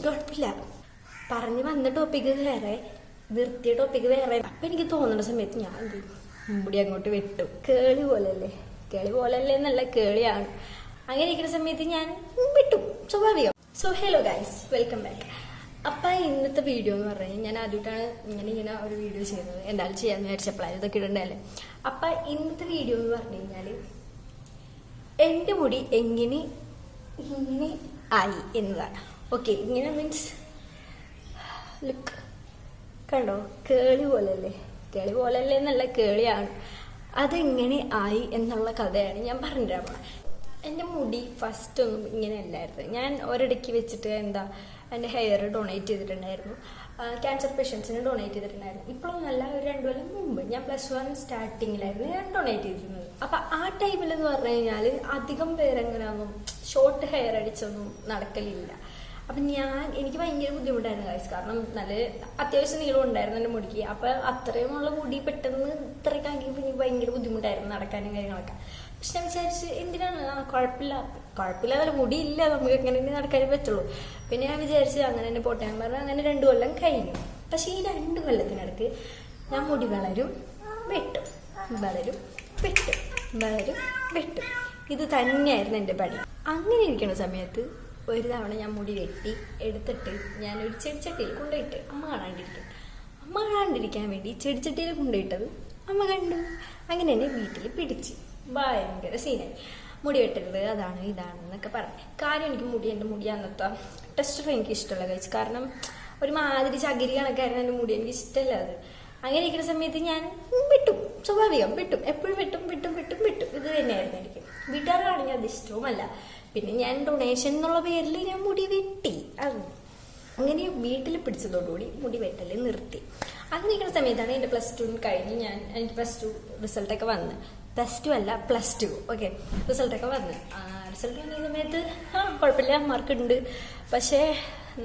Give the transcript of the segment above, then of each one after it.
കുഴപ്പമില്ല. പറഞ്ഞു വന്ന ടോപ്പിക്ക് വേറെ, നിർത്തിയ ടോപ്പിക്ക് വേറെ. അപ്പം എനിക്ക് തോന്നുന്ന സമയത്ത് ഞാൻ എന്ത് ചെയ്യും, മുടി അങ്ങോട്ട് വെട്ടു. കേളി പോലല്ലേ എന്നല്ല, കേളിയാണ്. അങ്ങനെ ഇരിക്കുന്ന സമയത്ത് ഞാൻ വിട്ടു, സ്വാഭാവികം. So hello guys, welcome back. അപ്പം ഇന്നത്തെ വീഡിയോ എന്ന് പറഞ്ഞു കഴിഞ്ഞാൽ ഞാൻ ആദ്യമായിട്ടാണ് ഇങ്ങനെ ഒരു വീഡിയോ ചെയ്യുന്നത്. എന്തായാലും ചെയ്യാമെന്ന് വിചാരിച്ചപ്പോഴാണ് ഇതൊക്കെ ഇടണ്ടല്ലേ. അപ്പം ഇന്നത്തെ വീഡിയോ എന്ന് പറഞ്ഞു കഴിഞ്ഞാൽ എൻ്റെ മുടി ഇങ്ങനെ ആയി എന്നതാണ്. ഓക്കെ, ഇങ്ങനെ മീൻസ് ലുക്ക് കണ്ടോ, കേളി പോലല്ലേ എന്നല്ല, കേളിയാണ്. അതെങ്ങനെ ആയി എന്നുള്ള കഥയാണ് ഞാൻ പറഞ്ഞുതരാം. എൻ്റെ മുടി ഫസ്റ്റ് ഒന്നും ഇങ്ങനെ അല്ലായിരുന്നു. ഞാൻ ഒരിടയ്ക്ക് വെച്ചിട്ട് എൻ്റെ ഹെയർ ഡൊണേറ്റ് ചെയ്തിട്ടുണ്ടായിരുന്നു, ക്യാൻസർ പേഷ്യൻസിന് ഡൊണേറ്റ് ചെയ്തിട്ടുണ്ടായിരുന്നു. ഇപ്പോഴൊന്നും അല്ല, ഒരു 2 കൊല്ലം മുമ്പ് ഞാൻ +1 സ്റ്റാർട്ടിങ്ങിലായിരുന്നു ഞാൻ ഡൊണേറ്റ് ചെയ്തിരുന്നത്. അപ്പം ആ ടൈമിൽ എന്ന് പറഞ്ഞു കഴിഞ്ഞാൽ അധികം പേരെങ്ങനെയൊന്നും ഷോർട്ട് ഹെയർ അടിച്ചൊന്നും നടക്കലില്ല. അപ്പം എനിക്ക് ഭയങ്കര ബുദ്ധിമുട്ടായിരുന്നു ഗൈസ്. കാരണം നല്ല അത്യാവശ്യം നീളം ഉണ്ടായിരുന്നു എൻ്റെ മുടിക്ക്. അപ്പം അത്രയുമുള്ള മുടി പെട്ടെന്ന് ഇത്രയ്ക്കാക്കിയപ്പോൾ എനിക്ക് ഭയങ്കര ബുദ്ധിമുട്ടായിരുന്നു നടക്കാനും കാര്യങ്ങളൊക്കെ. പക്ഷെ ഞാൻ വിചാരിച്ച് എന്തിനാണ്, കുഴപ്പമില്ല മുടിയില്ല, നമുക്ക് എങ്ങനെ നടക്കാനേ പറ്റുള്ളൂ. പിന്നെ ഞാൻ വിചാരിച്ച് അങ്ങനെ തന്നെ പോട്ടെ എന്ന് പറഞ്ഞാൽ അങ്ങനെ 2 കൊല്ലം കഴിഞ്ഞു. പക്ഷെ ഈ 2 കൊല്ലത്തിനടുക്ക് ഞാൻ മുടി വളരും വെട്ടും, ഇത് തന്നെയായിരുന്നു എൻ്റെ പണി. അങ്ങനെ ഇരിക്കുന്ന സമയത്ത് ഒരു തവണ ഞാൻ മുടി വെട്ടി എടുത്തിട്ട് ഞാനൊരു ചെടിച്ചട്ടിയിൽ കൊണ്ടുപോയിട്ട് അമ്മ കാണാണ്ടിരിക്കാൻ വേണ്ടി ചെടിച്ചട്ടിയിൽ കൊണ്ടുപോയിട്ടത് അമ്മ കണ്ടു. അങ്ങനെ എന്നെ വീട്ടിൽ പിടിച്ച് ഭയങ്കര സീനായി. മുടി വെട്ടരുത്, അതാണ് ഇതാണെന്നൊക്കെ പറഞ്ഞു. കാര്യം എൻ്റെ മുടി അന്നത്തെ ടെസ്റ്റർ എനിക്ക് ഇഷ്ടമല്ല കഴിച്ചു. കാരണം ഒരുമാതിരി ചകിരി കണക്കായിരുന്നു എൻ്റെ മുടി, എനിക്ക് ഇഷ്ടമല്ല അത്. അങ്ങനെ ഇരിക്കുന്ന സമയത്ത് ഞാൻ വെട്ടും, സ്വാഭാവികം വെട്ടും, എപ്പോഴും വെട്ടും. ഇത് തന്നെയായിരുന്നു എനിക്ക്. വീട്ടുകാരാണെങ്കിൽ അത് ഇഷ്ടവുമല്ല. പിന്നെ ഞാൻ ഡൊണേഷൻ എന്നുള്ള പേരിൽ ഞാൻ മുടി വെട്ടി. അങ്ങനെ വീട്ടിൽ പിടിച്ചതോടുകൂടി മുടി വെട്ടല് നിർത്തി. അങ്ങനെ ഇരിക്കുന്ന സമയത്താണ് എൻ്റെ +2 കഴിഞ്ഞ് എനിക്ക് +2 റിസൾട്ടൊക്കെ വന്ന്, +2 ഓക്കെ, റിസൾട്ടൊക്കെ വന്ന്. റിസൾട്ട് വന്ന സമയത്ത് കുഴപ്പമില്ല, മാർക്കുണ്ട്. പക്ഷേ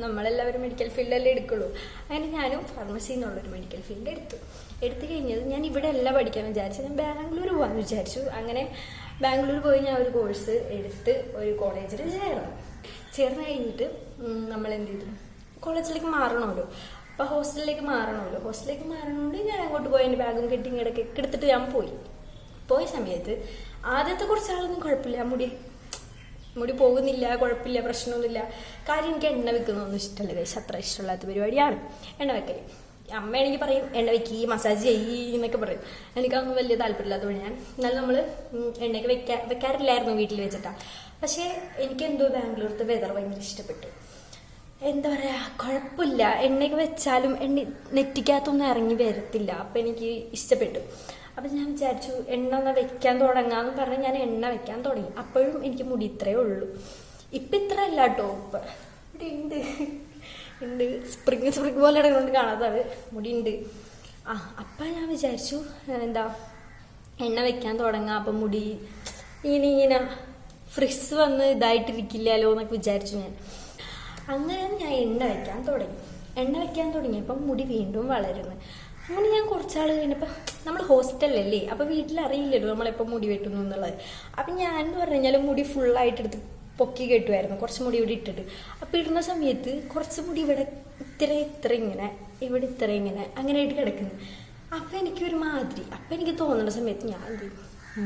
നമ്മളെല്ലാവരും മെഡിക്കൽ ഫീൽഡല്ലേ എടുക്കുള്ളൂ. അങ്ങനെ ഞാനും ഫാർമസി എന്നുള്ളൊരു മെഡിക്കൽ ഫീൽഡ് എടുത്തു കഴിഞ്ഞത് ഞാൻ ഇവിടെ അല്ല പഠിക്കാൻ വിചാരിച്ചു, ഞാൻ ബാംഗ്ലൂർ പോകാമെന്ന് വിചാരിച്ചു. അങ്ങനെ ബാംഗ്ലൂർ പോയി ഞാൻ ഒരു കോഴ്സ് എടുത്ത് ഒരു കോളേജിൽ ചേർന്ന് കഴിഞ്ഞിട്ട് നമ്മൾ എന്ത് ചെയ്തു, കോളേജിലേക്ക് മാറണമല്ലോ. അപ്പോൾ ഹോസ്റ്റലിലേക്ക് മാറണോണ്ട് ഞാൻ അങ്ങോട്ട് പോയി എൻ്റെ ബാഗും കെട്ടിങ് ഇടയ്ക്ക് എടുത്തിട്ട് ഞാൻ പോയ സമയത്ത് ആദ്യത്തെ കുറച്ചാളൊന്നും കുഴപ്പമില്ല, മുടി പോകുന്നില്ല, കുഴപ്പമില്ല, പ്രശ്നമൊന്നുമില്ല. കാര്യം എനിക്ക് എണ്ണ വെക്കുന്നതൊന്നും ഇഷ്ടമല്ല കഴിച്ച്, അത്ര ഇഷ്ടമില്ലാത്ത പരിപാടിയാണ് എണ്ണ വെക്കൽ. അമ്മ എനിക്ക് പറയും എണ്ണ വെക്കി, മസാജ് ചെയ്യി എന്നൊക്കെ പറയും. എനിക്കതൊന്നും വലിയ താല്പര്യമില്ലാത്തതുകൊണ്ട് എന്നാലും നമ്മൾ എണ്ണയൊക്കെ വെക്കാറില്ലായിരുന്നു വീട്ടിൽ വെച്ചിട്ടാണ്. പക്ഷേ എനിക്കെന്തോ ബാംഗ്ലൂരത്തെ വെതർ ഭയങ്കര ഇഷ്ടപ്പെട്ടു. എന്താ പറയുക, കുഴപ്പമില്ല, എണ്ണയൊക്കെ വെച്ചാലും നെറ്റിക്കകത്തൊന്നും ഇറങ്ങി വരത്തില്ല. അപ്പം എനിക്ക് ഇഷ്ടപ്പെട്ടു. അപ്പം ഞാൻ വിചാരിച്ചു എണ്ണ വെക്കാൻ തുടങ്ങാമെന്ന് പറഞ്ഞ് ഞാൻ എണ്ണ വെക്കാൻ തുടങ്ങി. അപ്പോഴും എനിക്ക് മുടി ഇത്രയേ ഉള്ളൂ. ഇപ്പം ഇത്ര അല്ല കേട്ടോ, ഇപ്പം ഇവിടെ ഉണ്ട് സ്പ്രിങ് പോലെ ഇടകൊണ്ട് കാണാത്തത് മുടി ഉണ്ട്. അപ്പം ഞാൻ വിചാരിച്ചു എണ്ണ വെക്കാൻ തുടങ്ങാം, അപ്പം മുടി ഇങ്ങനെ ഫ്രിസ് വന്ന് ഇതായിട്ടിരിക്കില്ലല്ലോ എന്നൊക്കെ വിചാരിച്ചു ഞാൻ. അങ്ങനെ ഞാൻ എണ്ണ വെക്കാൻ തുടങ്ങിയപ്പം മുടി വീണ്ടും വളരുന്നു. അങ്ങനെ ഞാൻ കുറച്ചാൾ കഴിഞ്ഞപ്പോൾ നമ്മൾ ഹോസ്റ്റലിലല്ലേ, അപ്പോൾ വീട്ടിലറിയില്ലല്ലോ നമ്മളെപ്പോൾ മുടി വെട്ടുന്നു എന്നുള്ളത്. അപ്പം ഞാൻ എന്ന് പറഞ്ഞു കഴിഞ്ഞാൽ മുടി ഫുള്ളായിട്ടെടുത്ത് പൊക്കി കെട്ടുമായിരുന്നു, കുറച്ച് മുടി ഇവിടെ ഇട്ടിട്ട്. അപ്പം ഇടുന്ന സമയത്ത് കുറച്ച് മുടി ഇവിടെ ഇത്ര ഇങ്ങനെ, ഇവിടെ ഇത്ര ഇങ്ങനെ അങ്ങനെയായിട്ട് കിടക്കുന്നു. അപ്പം എനിക്കൊരു മാതിരി. അപ്പം എനിക്ക് തോന്നുന്ന സമയത്ത് ഞാൻ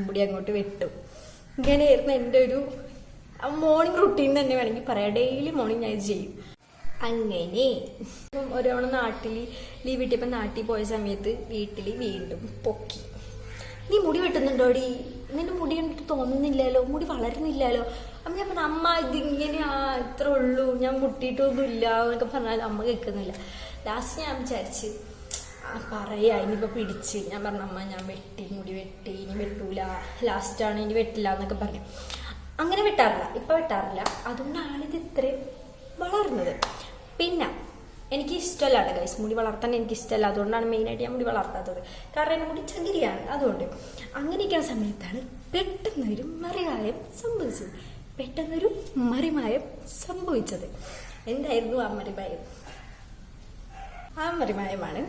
മുടി അങ്ങോട്ട് വെട്ടും. ഇങ്ങനെയായിരുന്നു എൻ്റെ ഒരു മോർണിംഗ് റുട്ടീൻ തന്നെ വേണമെങ്കിൽ പറയാം. ഡെയിലി മോർണിംഗ് ഞാൻ ഇത് ചെയ്യും. അങ്ങനെ ഒരാവണ നാട്ടിൽ ലീവ് കിട്ടിയപ്പോൾ നാട്ടിൽ പോയ സമയത്ത് വീട്ടിൽ വീണ്ടും പൊക്കി. നീ മുടി വെട്ടുന്നുണ്ടോടി, നിന്റെ മുടി കണ്ടിട്ട് തോന്നുന്നില്ലല്ലോ, മുടി വളരുന്നില്ലല്ലോ. അപ്പം ഞാൻ പറഞ്ഞു അമ്മ ഇതിങ്ങനെയാ, ഇത്ര ഉള്ളൂ, ഞാൻ മുട്ടിയിട്ടൊന്നും ഇല്ല എന്നൊക്കെ പറഞ്ഞാൽ അമ്മ കേൾക്കുന്നില്ല. ലാസ്റ്റ് ഞാൻ വിചാരിച്ച് പറയാ ഇനിയിപ്പോൾ പിടിച്ച് ഞാൻ പറഞ്ഞു അമ്മ ഞാൻ മുടി വെട്ടി, ഇനി വെട്ടൂല, ലാസ്റ്റാണ്, ഇനി വെട്ടില്ല എന്നൊക്കെ പറഞ്ഞു. അങ്ങനെ ഇപ്പം വെട്ടാറില്ല. അതുകൊണ്ടാണ് ഇത് ഇത്രയും വളർന്നത്. പിന്നെ എനിക്ക് ഇഷ്ടമല്ലാത്ത ഗൈസ്, മുടി വളർത്താൻ എനിക്ക് ഇഷ്ടമല്ല. അതുകൊണ്ടാണ് മെയിനായിട്ട് ഞാൻ മുടി വളർത്താത്തത്. കാരണം എൻ്റെ മുടി ചകിരിയാണ്. അതുകൊണ്ട് അങ്ങനെയൊക്കെയുള്ള സമയത്താണ് പെട്ടെന്നൊരു മറിമായം സംഭവിച്ചത്. എന്തായിരുന്നു ആ മറിമായമാണ്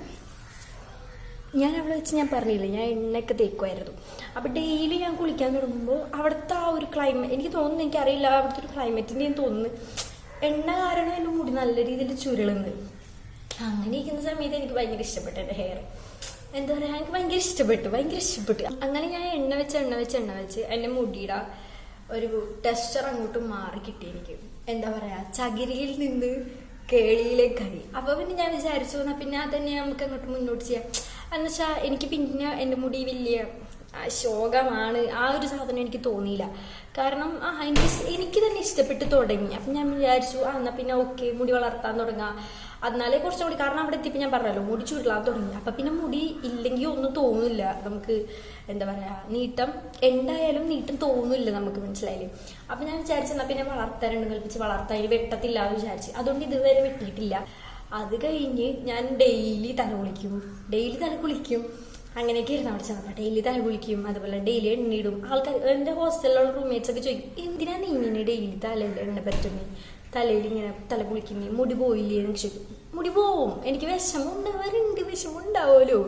ഞാൻ അവിടെ വെച്ച് ഞാൻ പറഞ്ഞില്ലേ, ഞാൻ എണ്ണയൊക്കെ തേക്കുമായിരുന്നു. അപ്പം ഡെയിലി ഞാൻ കുളിക്കാൻ തുടങ്ങുമ്പോൾ അവിടുത്തെ ആ ഒരു ക്ലൈമറ്റ്, എനിക്ക് തോന്നുന്നു, എനിക്കറിയില്ല, അവിടുത്തെ ഒരു ക്ലൈമറ്റിൻ്റെയും തോന്നുന്നു എണ്ണ കാരണം എൻ്റെ മുടി നല്ല രീതിയിൽ ചുരുളുണ്ട്. അങ്ങനെ ഇരിക്കുന്ന സമയത്ത് എനിക്ക് ഭയങ്കര ഇഷ്ടപ്പെട്ടു എൻ്റെ ഹെയർ. എന്താ പറയുക, എനിക്ക് ഭയങ്കര ഇഷ്ടപ്പെട്ടു. അങ്ങനെ ഞാൻ എണ്ണ വെച്ച് എൻ്റെ മുടിയുടെ ഒരു ടെക്സ്ചർ അങ്ങോട്ട് മാറി കിട്ടി എനിക്ക്. എന്താ പറയുക, ചകിരിയിൽ നിന്ന് കേളിയിലേക്കായി. അപ്പോൾ പിന്നെ ഞാൻ വിചാരിച്ചു എന്നാൽ പിന്നെ അതന്നെ നമുക്ക് അങ്ങോട്ട് മുന്നോട്ട് ചെയ്യാം എന്നുവെച്ചാൽ എനിക്ക് പിന്നെ എൻ്റെ മുടി വലിയ ശോകമാണ്, ആ ഒരു സാധനം എനിക്ക് തോന്നിയില്ല. കാരണം എനിക്ക് തന്നെ ഇഷ്ടപ്പെട്ട് തുടങ്ങി. അപ്പം ഞാൻ വിചാരിച്ചു എന്നാൽ പിന്നെ ഓക്കെ, മുടി വളർത്താൻ തുടങ്ങാം, എന്നാലേ കുറച്ചും കൂടി. കാരണം അവിടെ എത്തിയപ്പോൾ ഞാൻ പറഞ്ഞല്ലോ മുടി ചുരുളാൻ തുടങ്ങി. അപ്പം പിന്നെ മുടി ഇല്ലെങ്കിൽ ഒന്നും തോന്നില്ല നമുക്ക്. എന്താ പറയുക, നീട്ടം എന്തായാലും നീട്ടം തോന്നില്ല നമുക്ക്, മനസ്സിലായില്ലേ? അപ്പം ഞാൻ വിചാരിച്ചു എന്നാൽ പിന്നെ വളർത്താറുണ്ട് കൽപ്പിച്ച് വളർത്താൻ, വെട്ടത്തില്ല എന്ന് വിചാരിച്ചു. അതുകൊണ്ട് ഇതുവരെ വെട്ടിയിട്ടില്ല. അത് കഴിഞ്ഞ് ഞാൻ ഡെയിലി തല കുളിക്കും. അങ്ങനെയൊക്കെ ഇരുന്ന് അവിടെ ചെന്നാൽ ഡെയിലി തല കുളിക്കും, അതുപോലെ ഡെയിലി എണ്ണയിടും. ആൾക്കാർ എൻ്റെ ഹോസ്റ്റലിലുള്ള റൂംമേറ്റ്സ് ഒക്കെ ചോദിക്കും, എന്തിനാ നീ ഇങ്ങനെ ഡെയിലി തലയിൽ എണ്ണ പറ്റുന്നേ, തലയിൽ ഇങ്ങനെ തല കുളിക്കുന്നേ, മുടി പോയില്ലേ എന്ന് ചോദിക്കും. മുടി പോവും, എനിക്ക് വിഷമുണ്ടാവുമല്ലോ,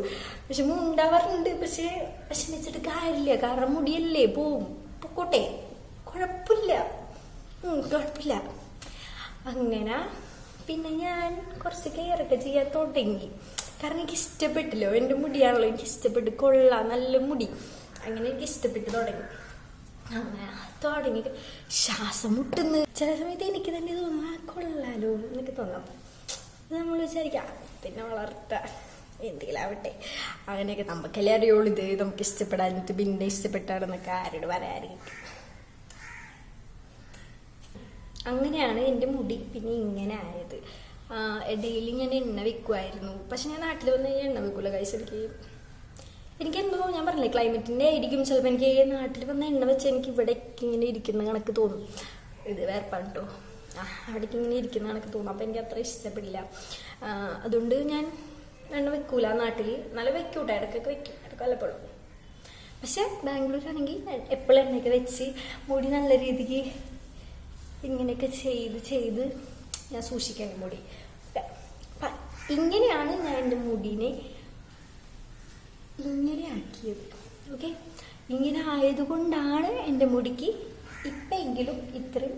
വിഷമുണ്ടാവാറുണ്ട്. പക്ഷെ വിഷമിച്ചിട്ട് കാര്യമില്ല, കാരണം മുടിയല്ലേ, പോവും, പൊക്കോട്ടെ, കുഴപ്പമില്ല. അങ്ങനെ പിന്നെ ഞാൻ കുറച്ച് കെയറൊക്കെ ചെയ്യാൻ തുടങ്ങി. കാരണം എനിക്ക് ഇഷ്ടപ്പെട്ടില്ലോ, എൻ്റെ മുടിയാണല്ലോ, എനിക്ക് ഇഷ്ടപ്പെട്ട്, കൊള്ളാം, നല്ല മുടി. അങ്ങനെ എനിക്ക് ഇഷ്ടപ്പെട്ട് തുടങ്ങി. അങ്ങനെ തുടങ്ങി ശ്വാസം മുട്ടുന്നു ചില സമയത്ത്. എനിക്ക് തന്നെ തോന്നുന്നു കൊള്ളാലോ എന്നൊക്കെ തോന്നാം. നമ്മൾ വിചാരിക്കാം പിന്നെ വളർത്താം, എന്തെങ്കിലും ആവട്ടെ, അങ്ങനെയൊക്കെ നമുക്കല്ലേ അറിയുള്ളൂ. ഇത് നമുക്ക് ഇഷ്ടപ്പെടാനിട്ട് പിന്നെ ഇഷ്ടപ്പെട്ടാണെന്നൊക്കെ ആരോട് പറയാതിരിക്കും. അങ്ങനെയാണ് എൻ്റെ മുടി പിന്നെ ഇങ്ങനെ ആയത്. ഡെയിലി ഞാൻ എണ്ണ വെക്കുമായിരുന്നു. പക്ഷെ ഞാൻ നാട്ടിൽ വന്ന് എണ്ണ വെക്കൂല കൈസ്. എനിക്കെന്തോ ഞാൻ പറഞ്ഞില്ലേ, ക്ലൈമറ്റിൻ്റെ ആയിരിക്കും ചിലപ്പോൾ. എനിക്ക് നാട്ടിൽ വന്ന് എണ്ണ വെച്ച് എനിക്ക് ഇവിടേക്ക് ഇങ്ങനെ ഇരിക്കുന്ന കണക്ക് തോന്നും. ഇത് വേർപ്പാണ് കേട്ടോ, അവിടേക്ക് ഇങ്ങനെ ഇരിക്കുന്ന കണക്ക് തോന്നും. അപ്പോൾ എനിക്ക് അത്ര ഇഷ്ടപ്പെടില്ല. അതുകൊണ്ട് ഞാൻ എണ്ണ വെക്കൂല നാട്ടിൽ. നല്ല വെക്കൂട്ടെ, ഇടയ്ക്കൊക്കെ വെക്കും, ഇടയ്ക്ക് വല്ലപ്പോഴും. പക്ഷെ ബാംഗ്ലൂരാണെങ്കിൽ എപ്പോഴും എണ്ണയൊക്കെ വെച്ച് മുടി നല്ല രീതിക്ക് ഇങ്ങനെയൊക്കെ ചെയ്ത് ഞാൻ സൂക്ഷിക്കാൻ മുടി. ഇങ്ങനെയാണ് ഞാൻ എൻ്റെ മുടീനെ ഇങ്ങനെ ആക്കിയത്. ഓക്കെ, ഇങ്ങനെ ആയതുകൊണ്ടാണ് എൻ്റെ മുടിക്ക് ഇപ്പെങ്കിലും ഇത്രയും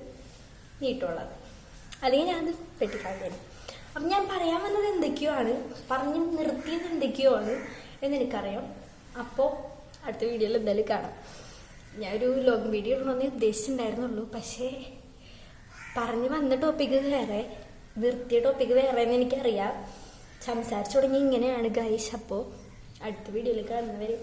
നീട്ടമുള്ളത്. അല്ലെങ്കിൽ ഞാനത് വെട്ടിക്കളഞ്ഞു. അപ്പം ഞാൻ പറയാൻ വന്നത് എന്തൊക്കെയോ ആണ്, പറഞ്ഞ് നിർത്തിയത് എന്തൊക്കെയോ ആണ് എന്നെനിക്കറിയാം. അപ്പോൾ അടുത്ത വീഡിയോയിൽ എന്തായാലും കാണാം. ഞാനൊരു ലോങ് വീഡിയോ ഇടണമെന്നേ ഉദ്ദേശിച്ചിട്ടുണ്ടായിരുന്നുള്ളൂ. പക്ഷേ പറഞ്ഞു വന്ന ടോപ്പിക്ക് വേറെ, നിർത്തിയ ടോപ്പിക്ക് വേറെ എന്ന് എനിക്കറിയാം. സംസാരിച്ചു തുടങ്ങി ഇങ്ങനെയാണ് ഗൈസ്. അപ്പോൾ അടുത്ത വീഡിയോയിൽ കാണുന്നവരെ